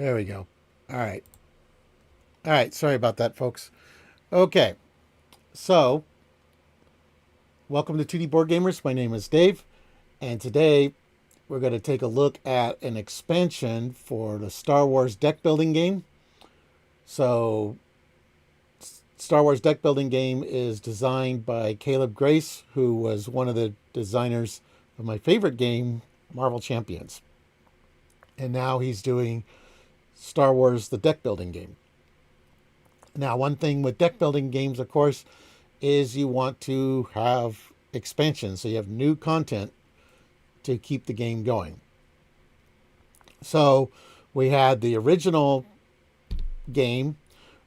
There we go. All right. All right. Sorry about that, folks. Okay. So, welcome to 2D Board Gamers. My name is Dave. And today we're going to take a look at an expansion for the Star Wars deck building game. So, Star Wars deck building game is designed by Caleb Grace, who was one of the designers of my favorite game, Marvel Champions. And now he's doing Star Wars the deck building game. Now, one thing with deck building games, of course, is you want to have expansions. So you have new content to keep the game going. So we had the original game,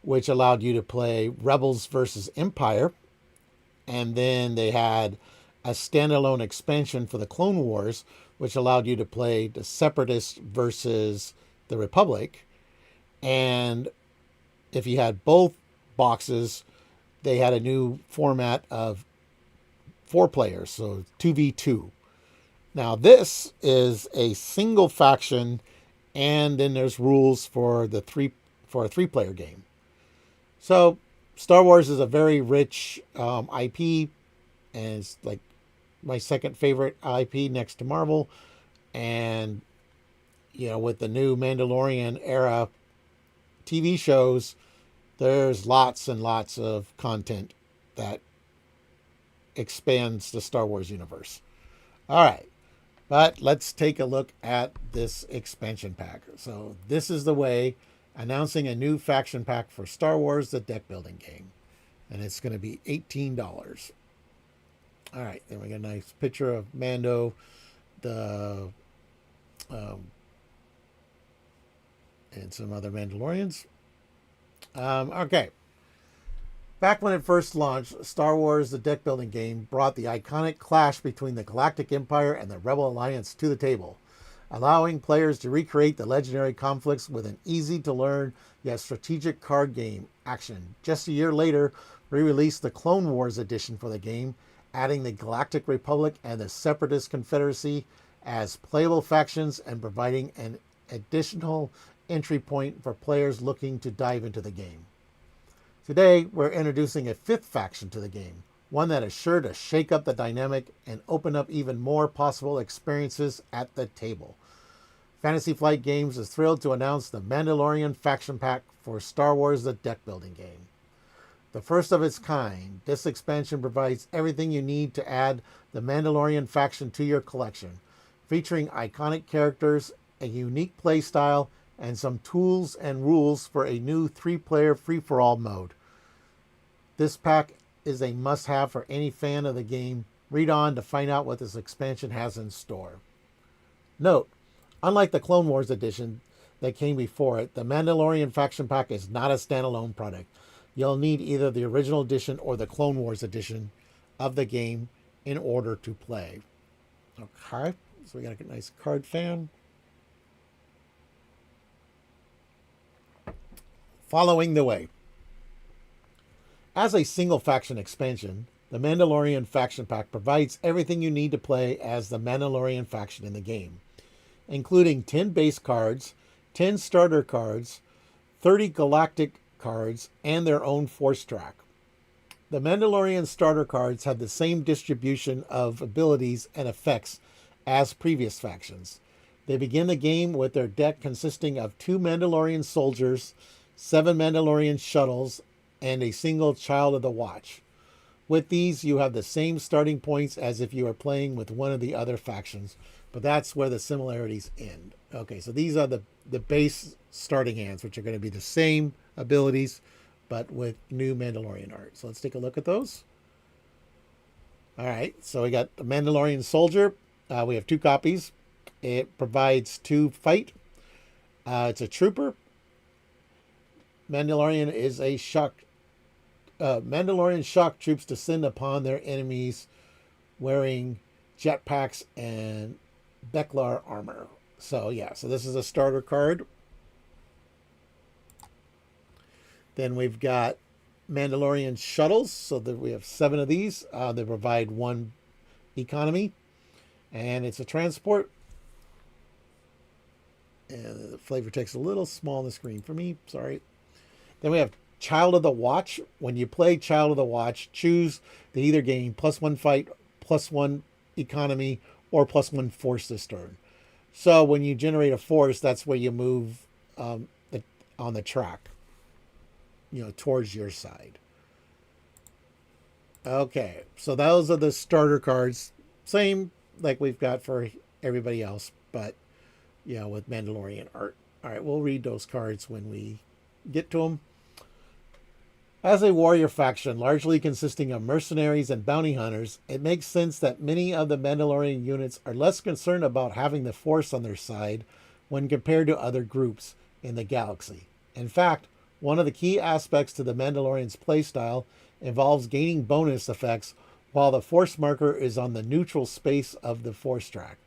which allowed you to play Rebels versus Empire. And then they had a standalone expansion for the Clone Wars, which allowed you to play the Separatists versus the Republic. And if you had both boxes, they had a new format of 4 players, so 2v2. Now this is a single faction, and then there's rules for a 3-player game. So Star Wars is a very rich IP, and it's like my second favorite IP next to Marvel. And with the new Mandalorian era TV shows, there's lots and lots of content that expands the Star Wars universe. All right, but let's take a look at this expansion pack. So this is the way, announcing a new faction pack for Star Wars, the deck building game. And it's going to be $18. All right, then we got a nice picture of Mando, the and some other Mandalorians. Okay. Back when it first launched, Star Wars, the deck building game, brought the iconic clash between the Galactic Empire and the Rebel Alliance to the table, allowing players to recreate the legendary conflicts with an easy-to-learn yet strategic card game action. Just a year later, we released the Clone Wars edition for the game, adding the Galactic Republic and the Separatist Confederacy as playable factions and providing an additional entry point for players looking to dive into the game. Today, we're introducing a 5th faction to the game, one that is sure to shake up the dynamic and open up even more possible experiences at the table. Fantasy Flight Games is thrilled to announce the Mandalorian Faction Pack for Star Wars the deck building game. The first of its kind, this expansion provides everything you need to add the Mandalorian faction to your collection, featuring iconic characters, a unique playstyle, and some tools and rules for a new 3-player free-for-all mode. This pack is a must-have for any fan of the game. Read on to find out what this expansion has in store. Note, unlike the Clone Wars edition that came before it, the Mandalorian Faction Pack is not a standalone product. You'll need either the original edition or the Clone Wars edition of the game in order to play. Okay, so we got a nice card fan. Following the way. As a single faction expansion, the Mandalorian Faction Pack provides everything you need to play as the Mandalorian faction in the game, including 10 base cards, 10 starter cards, 30 galactic cards, and their own force track. The Mandalorian starter cards have the same distribution of abilities and effects as previous factions. They begin the game with their deck consisting of 2 Mandalorian soldiers, 7 Mandalorian shuttles, and a single Child of the Watch. With these, you have the same starting points as if you are playing with one of the other factions, but that's where the similarities end. Okay, so these are the base starting hands, which are going to be the same abilities, but with new Mandalorian art. So let's take a look at those. All right, so we got the Mandalorian Soldier. We have 2 copies. It provides 2 fight. It's a trooper. Mandalorian is a shock. Mandalorian shock troops descend upon their enemies wearing jetpacks and Beklar armor. So yeah, so this is a starter card. Then we've got Mandalorian shuttles. So that we have 7 of these. They provide 1 economy, and it's a transport. And the flavor text a little small on the screen for me. Sorry. Then we have Child of the Watch. When you play Child of the Watch, choose to either gain +1 fight, +1 economy, or +1 force this turn. So when you generate a force, that's where you move on the track, towards your side. Okay, so those are the starter cards. Same like we've got for everybody else, but with Mandalorian art. All right, we'll read those cards when we get to them. As a warrior faction largely consisting of mercenaries and bounty hunters, it makes sense that many of the Mandalorian units are less concerned about having the Force on their side when compared to other groups in the galaxy. In fact, one of the key aspects to the Mandalorian's playstyle involves gaining bonus effects while the Force marker is on the neutral space of the Force track.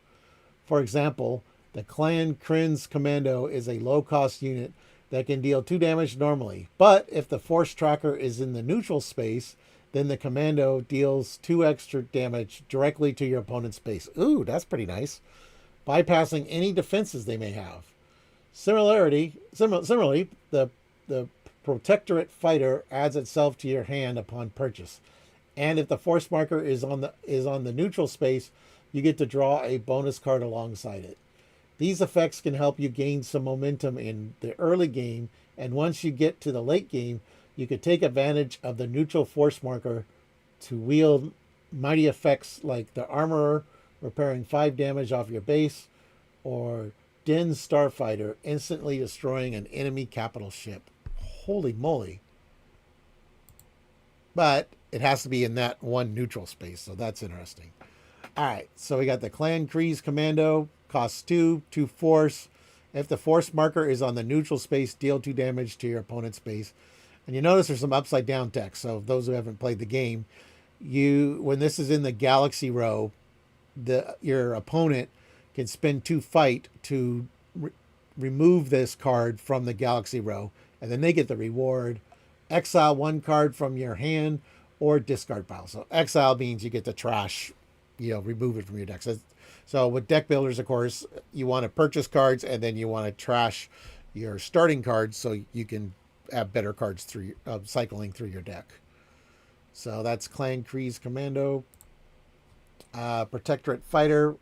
For example, the Clan Kryn's Commando is a low-cost unit that can deal 2 damage normally, but if the Force tracker is in the neutral space, then the Commando deals 2 extra damage directly to your opponent's base. Ooh, that's pretty nice. Bypassing any defenses they may have. Similarly, the Protectorate Fighter adds itself to your hand upon purchase, and if the Force marker is on the neutral space, you get to draw a bonus card alongside it. These effects can help you gain some momentum in the early game, and once you get to the late game, you could take advantage of the neutral Force marker to wield mighty effects like the Armorer, repairing 5 damage off your base, or Din's Starfighter, instantly destroying an enemy capital ship. Holy moly. But it has to be in that one neutral space, so that's interesting. All right, so we got the Clan Kryn's Commando. Costs 2 force. If the Force marker is on the neutral space, deal 2 damage to your opponent's base. And you notice there's some upside down text. So those who haven't played the game, when this is in the Galaxy row, your opponent can spend 2 fight to remove this card from the Galaxy row, and then they get the reward: exile 1 card from your hand or discard pile. So exile means you get to trash, remove it from your deck. So with deck builders, of course, you want to purchase cards and then you want to trash your starting cards so you can have better cards through cycling through your deck. So that's Clan Kryn's Commando. Protectorate Fighter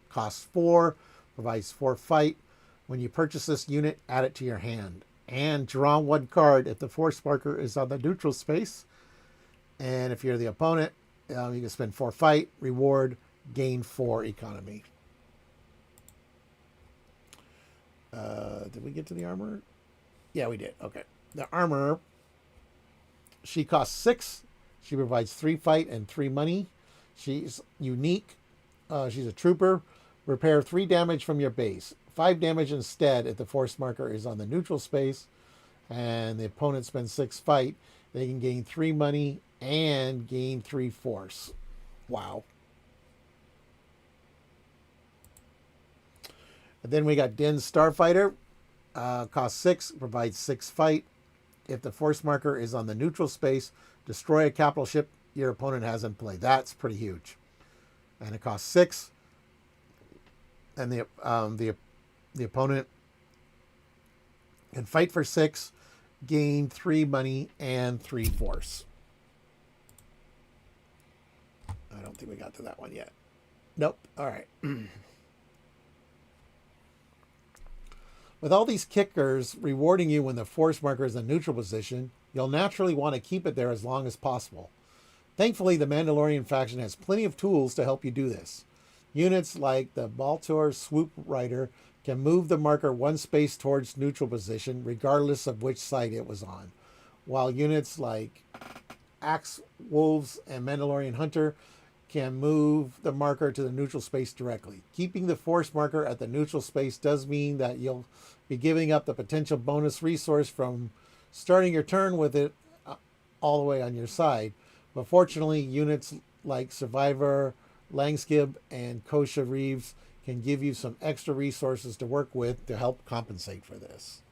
costs 4, provides 4 fight. When you purchase this unit, add it to your hand and draw 1 card if the Force marker is on the neutral space. And if you're the opponent, you can spend 4 fight, reward, gain 4 economy. Did we get to the armor? Yeah, we did. Okay. The armor, she costs 6. She provides 3 fight and 3 money. She's unique. She's a trooper. Repair 3 damage from your base. 5 damage instead if the Force marker is on the neutral space. And the opponent spends 6 fight. They can gain 3 money and gain 3 force. Wow. And then we got Din's Starfighter. Costs 6, provides 6 fight. If the Force marker is on the neutral space, destroy a capital ship your opponent has in play. That's pretty huge. And it costs 6. And the opponent can fight for 6, gain 3 money and 3 force. I don't think we got to that one yet. Nope. All right. With all these kickers rewarding you when the Force marker is in neutral position, you'll naturally want to keep it there as long as possible. Thankfully, the Mandalorian faction has plenty of tools to help you do this. Units like the Baltor Swoop Rider can move the marker 1 space towards neutral position, regardless of which side it was on, while units like Axe Wolves and Mandalorian Hunter can move the marker to the neutral space directly. Keeping the Force marker at the neutral space does mean that you'll be giving up the potential bonus resource from starting your turn with it all the way on your side. But fortunately, units like Survivor, Langskib, and Kosha Reeves can give you some extra resources to work with to help compensate for this.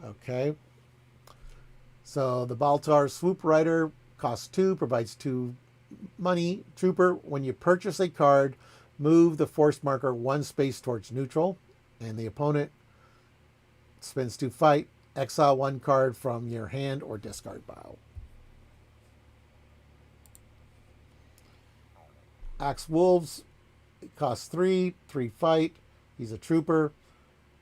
Okay. So the Baltar Swoop Rider costs 2, provides 2 money. Trooper, when you purchase a card, move the force marker 1 space towards neutral, and the opponent spends 2 fight. Exile 1 card from your hand or discard pile. Axe Wolves, it costs 3 fight. He's a trooper.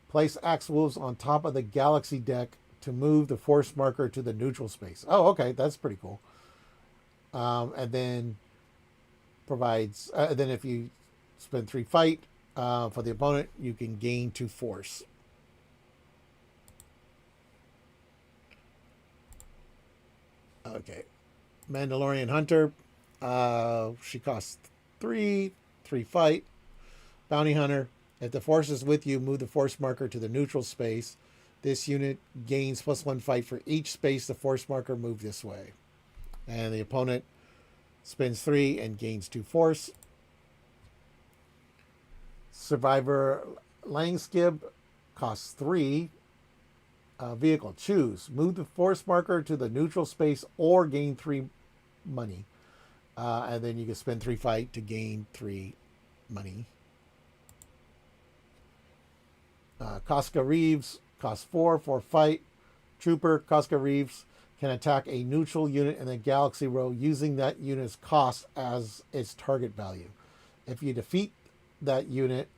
Place Axe Wolves on top of the Galaxy deck to move the force marker to the neutral space. Oh, okay, that's pretty cool. And then provides. Then if you spend 3 fight for the opponent, you can gain 2 force. Okay, Mandalorian Hunter. She costs 3 fight. Bounty Hunter. If the force is with you, move the force marker to the neutral space. This unit gains +1 fight for each space the force marker moved this way. And the opponent spends 3 and gains 2 force. Survivor Langskib costs 3. Vehicle, choose. Move the force marker to the neutral space or gain 3 money. And then you can spend 3 fight to gain 3 money. Casca Reeves costs 4 fight. Trooper, Casca Reeves can attack a neutral unit in the Galaxy row using that unit's cost as its target value. If you defeat that unit,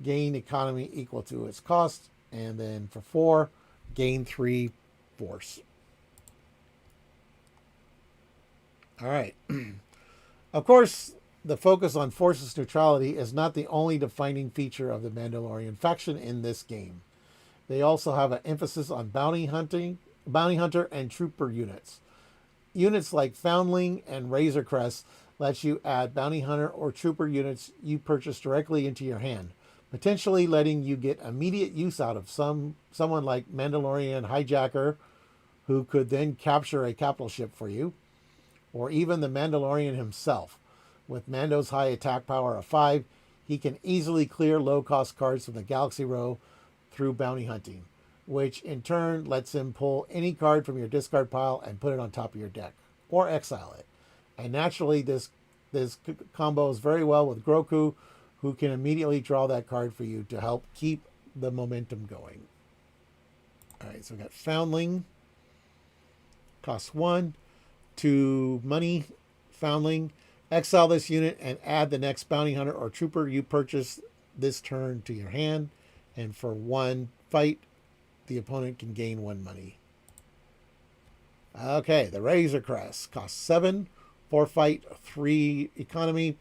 gain economy equal to its cost. And then for 4, gain 3 force. All right. Of course, the focus on forces neutrality is not the only defining feature of the Mandalorian faction in this game. They also have an emphasis on bounty hunter and trooper units. Units like Foundling and Razor Crest let you add bounty hunter or trooper units you purchase directly into your hand, potentially letting you get immediate use out of someone like Mandalorian Hijacker, who could then capture a capital ship for you, or even the Mandalorian himself. With Mando's high attack power of 5, he can easily clear low-cost cards from the Galaxy row through bounty hunting, which in turn lets him pull any card from your discard pile and put it on top of your deck, or exile it. And naturally, this combos very well with Groku, who can immediately draw that card for you to help keep the momentum going. All right, so we got Foundling. Costs 1, 2 money. Foundling. Exile this unit and add the next bounty hunter or trooper you purchase this turn to your hand. And for 1 fight, the opponent can gain 1 money. Okay, the Razor Crest costs 7, 4 fight, 3 economy.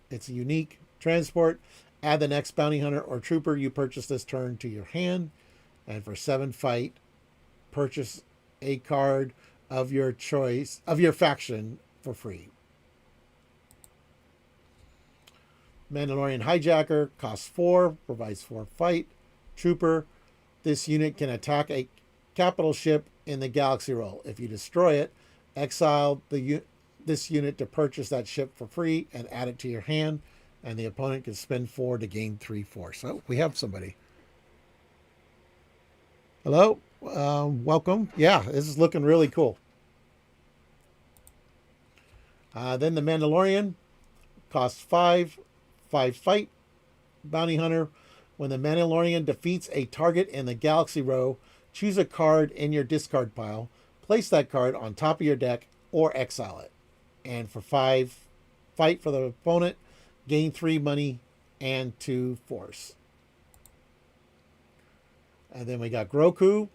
It's a unique transport. Add the next bounty hunter or trooper you purchase this turn to your hand. And for 7 fight, purchase a card of your choice, of your faction, for free. Mandalorian Hijacker costs 4, provides 4 fight. Trooper, this unit can attack a capital ship in the Galaxy roll. If you destroy it, exile this unit to purchase that ship for free and add it to your hand, and the opponent can spend 4 to gain 3 force. So we have somebody. Hello, welcome. Yeah, this is looking really cool. Then the Mandalorian costs 5 fight. Bounty Hunter. When the Mandalorian defeats a target in the Galaxy row, choose a card in your discard pile, place that card on top of your deck, or exile it. And for 5 fight for the opponent, gain 3 money and 2 force. And then we got Groku,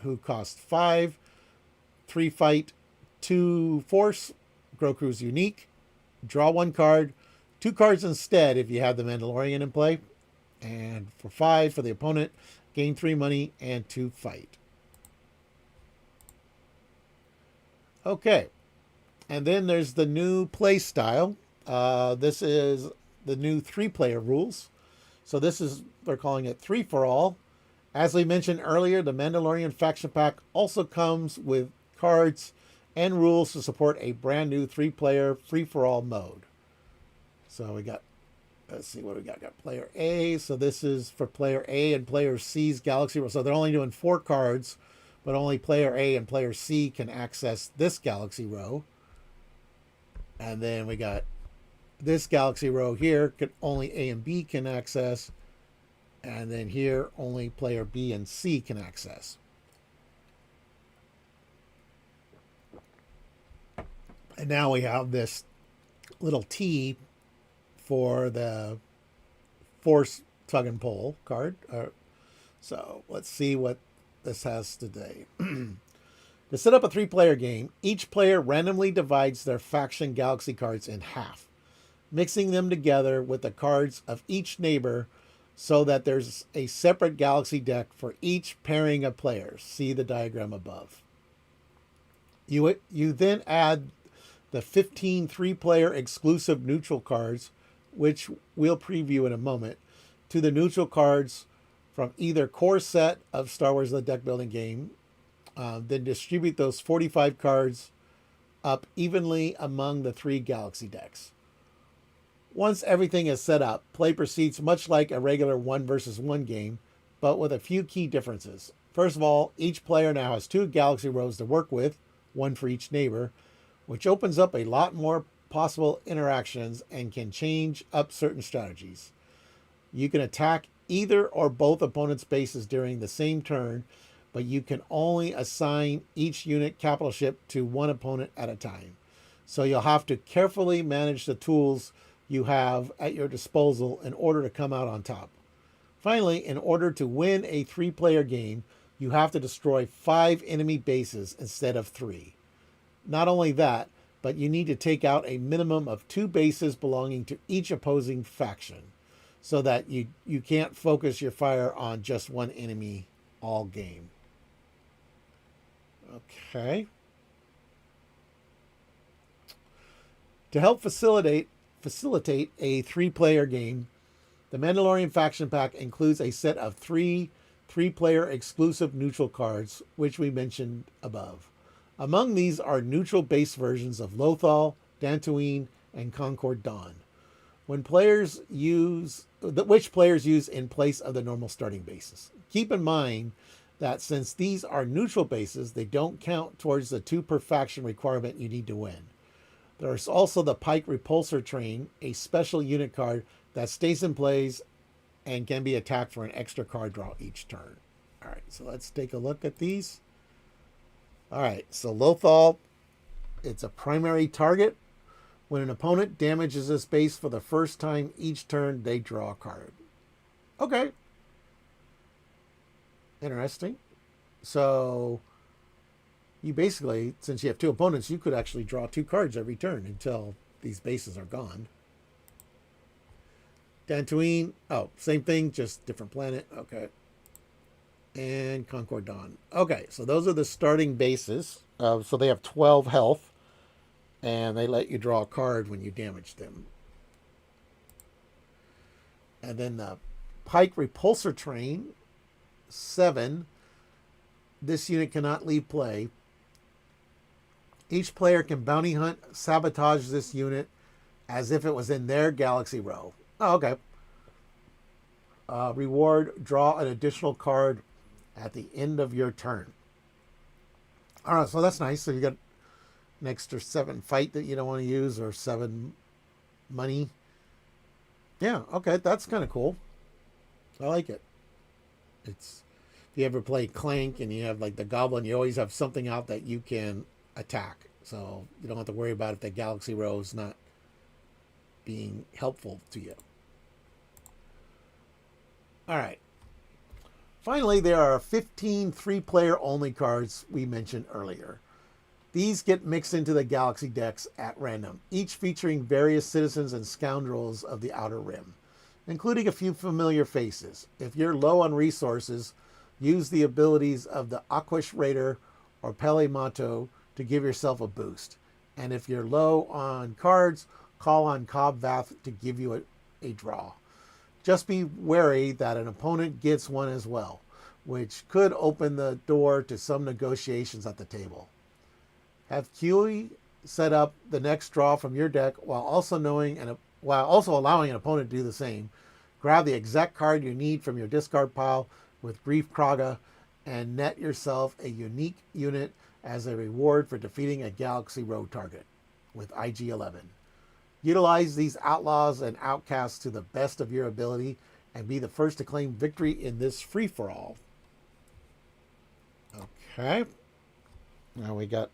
who costs 5, 3 fight, 2 force. Groku's unique. Draw 1 card, 2 cards instead if you have the Mandalorian in play. And for 5 for the opponent, gain 3 money and 2 fight. Okay. And then there's the new play style. This is the new 3-player rules. So this is, they're calling it 3 for all. As we mentioned earlier, the Mandalorian Faction Pack also comes with cards and rules to support a brand new 3-player free-for-all mode. So we got, let's see what we got. Got player A. So this is for player A and player C's Galaxy. So they're only doing 4 cards, but only player A and player C can access this Galaxy row. And then we got This galaxy row here could only A and B can access, and then here only player B and C can access. And now we have this little T for the force tug and pull card. So let's see what this has today. To set up a 3-player game, each player randomly divides their faction galaxy cards in half, mixing them together with the cards of each neighbor so that there's a separate galaxy deck for each pairing of players. See the diagram above. You then add the 15 3-player exclusive neutral cards, which we'll preview in a moment, to the neutral cards from either core set of Star Wars The Deck Building Game. Then distribute those 45 cards up evenly among the 3 galaxy decks. Once everything is set up, play proceeds much like a regular 1 versus 1 game, but with a few key differences. First of all, each player now has 2 galaxy rows to work with, 1 for each neighbor, which opens up a lot more possible interactions and can change up certain strategies. You can attack either or both opponents' bases during the same turn, but you can only assign each unit capital ship to one opponent at a time. So you'll have to carefully manage the tools you have at your disposal in order to come out on top. Finally, in order to win a 3-player game, you have to destroy 5 enemy bases instead of 3. Not only that, but you need to take out a minimum of 2 bases belonging to each opposing faction, so that you can't focus your fire on just one enemy all game. Okay. To help facilitate a 3-player game, the Mandalorian Faction Pack includes a set of 3-player exclusive neutral cards, which we mentioned above. Among these are neutral base versions of Lothal, Dantooine, and Concord Dawn, which players use in place of the normal starting bases. Keep in mind that since these are neutral bases, they don't count towards the 2 per faction requirement you need to win. There's also the Pike Repulsor Train, a special unit card that stays in place and can be attacked for an extra card draw each turn. All right, so let's take a look at these. All right, so Lothal, it's a primary target. When an opponent damages this base for the first time each turn, they draw a card. Okay. Interesting. So you basically, since you have 2 opponents, you could actually draw 2 cards every turn until these bases are gone. Dantooine, oh, same thing, just different planet. Okay. And Concord Dawn. Okay, so those are the starting bases. So they have 12 health, and they let you draw a card when you damage them. And then the Pike Repulsor Train, 7. This unit cannot leave play. Each player can bounty hunt, sabotage this unit as if it was in their galaxy row. Oh, okay. Reward, draw an additional card at the end of your turn. All right, so that's nice. So you got an extra 7 fight that you don't want to use, or 7 money. Yeah, okay, that's kind of cool. I like it. It's, if you ever play Clank and you have like the Goblin, you always have something out that you can attack. So you don't have to worry about if the galaxy row is not being helpful to you. All right. Finally, there are 15 3-player only cards we mentioned earlier. These get mixed into the galaxy decks at random, each featuring various citizens and scoundrels of the Outer Rim, including a few familiar faces. If you're low on resources, use the abilities of the Aquash Raider or Pele Mato to give yourself a boost. And if you're low on cards, call on Cobb Vath to give you a draw. Just be wary that an opponent gets one as well, which could open the door to some negotiations at the table. Have QE set up the next draw from your deck while also allowing an opponent to do the same. Grab the exact card you need from your discard pile with Grief Kraga and net yourself a unique unit as a reward for defeating a Galaxy Row target with IG-11. Utilize these outlaws and outcasts to the best of your ability and be the first to claim victory in this free-for-all. Okay. Now we got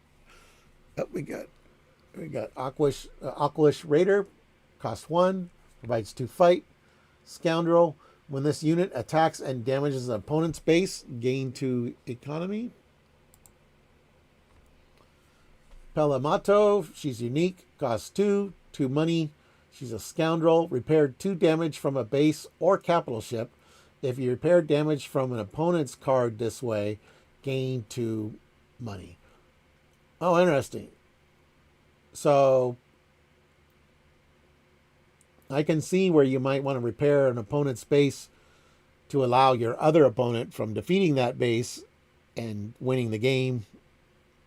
Aquish Raider, cost 1, provides 2 fight. Scoundrel, when this unit attacks and damages an opponent's base, gain 2 economy. Pelamato, she's unique, costs 2, 2 money. She's a scoundrel, repaired 2 damage from a base or capital ship. If you repair damage from an opponent's card this way, gain 2 money. Oh, interesting. So I can see where you might want to repair an opponent's base to allow your other opponent from defeating that base and winning the game.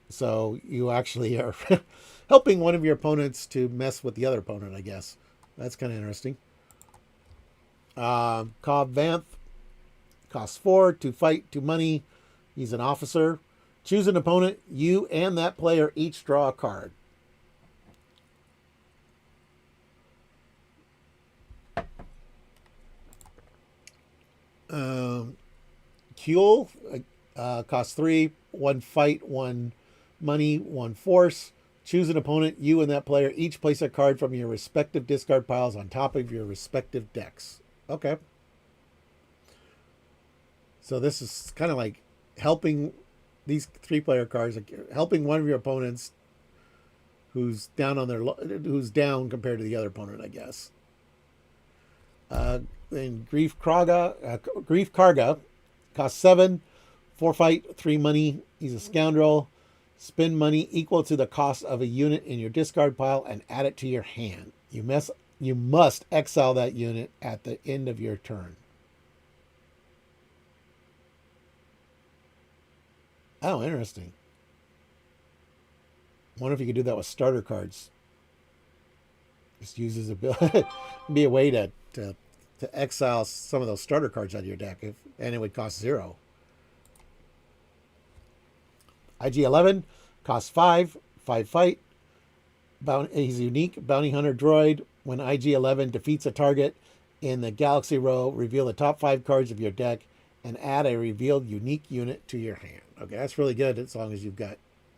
So you actually are helping one of your opponents to mess with the other opponent, I guess. That's kind of interesting. Cobb Vanth, costs 4, 2 fight, 2 money. He's an officer. Choose an opponent. You and that player each draw a card. Kuel, costs 3, 1 fight, 1 money, 1 force. Choose an opponent. You and that player each place a card from your respective discard piles on top of your respective decks. Okay. So this is kind of like helping these 3-player cards, like helping one of your opponents who's down compared to the other opponent, I guess. Then Grief Karga, costs 7, 4 fight, 3 money. He's a scoundrel. Spend money equal to the cost of a unit in your discard pile and add it to your hand. You must exile that unit at the end of your turn. Oh, interesting. I wonder if you could do that with starter cards. Just uses be a way to exile some of those starter cards out of your deck, and it would cost 0. IG-11 costs 5, 5 fight. He's a unique bounty hunter droid. When IG-11 defeats a target in the galaxy row, reveal the top 5 cards of your deck and add a revealed unique unit to your hand. Okay, that's really good as long as you've got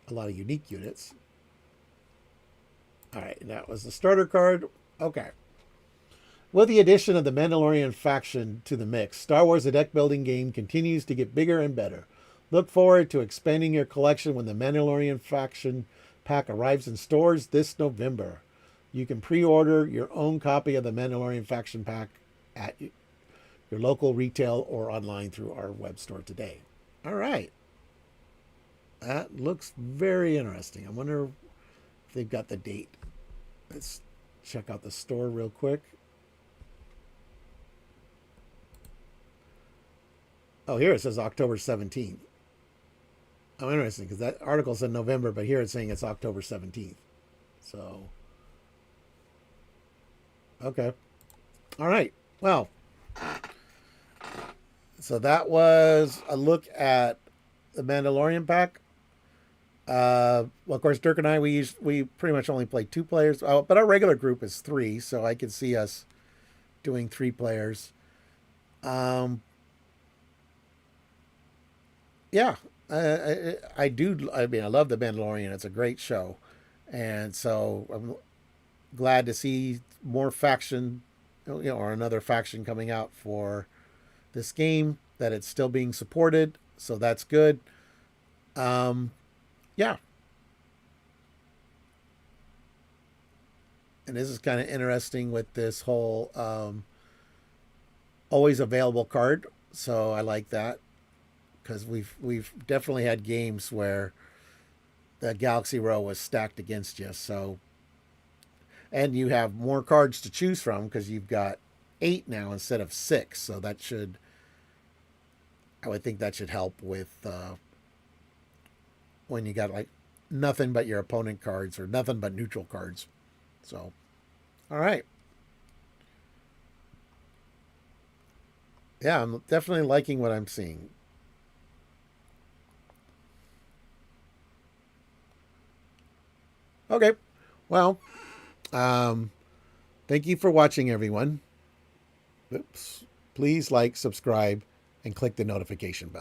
a lot of unique units. All right, that was the starter card. Okay. With the addition of the Mandalorian Faction to the mix, Star Wars The Deck Building game continues to get bigger and better. Look forward to expanding your collection when the Mandalorian Faction Pack arrives in stores this November. You can pre-order your own copy of the Mandalorian Faction Pack at your local retail or online through our web store today. All right. That looks very interesting. I wonder if they've got the date. Let's check out the store real quick. Oh, here it says October 17th. Oh, interesting, because that article said November, but here it's saying it's October 17th. So, okay. All right. Well, so that was a look at the Mandalorian pack. Well, of course, Dirk and I, we pretty much only play 2 players, but our regular group is 3, so I could see us doing 3 players. Yeah, I do. I mean, I love the Mandalorian. It's a great show, and so I'm glad to see more faction, or another faction coming out for this game. That it's still being supported, so that's good. Yeah, and this is kind of interesting with this whole always available card. So I like that. Because we've definitely had games where the Galaxy row was stacked against you. So, and you have more cards to choose from because you've got 8 now instead of 6. So I would think that should help with when you got like nothing but your opponent cards or nothing but neutral cards. So, all right. Yeah, I'm definitely liking what I'm seeing. Okay. Well, Thank you for watching, everyone. Oops. Please like, subscribe, and click the notification bell.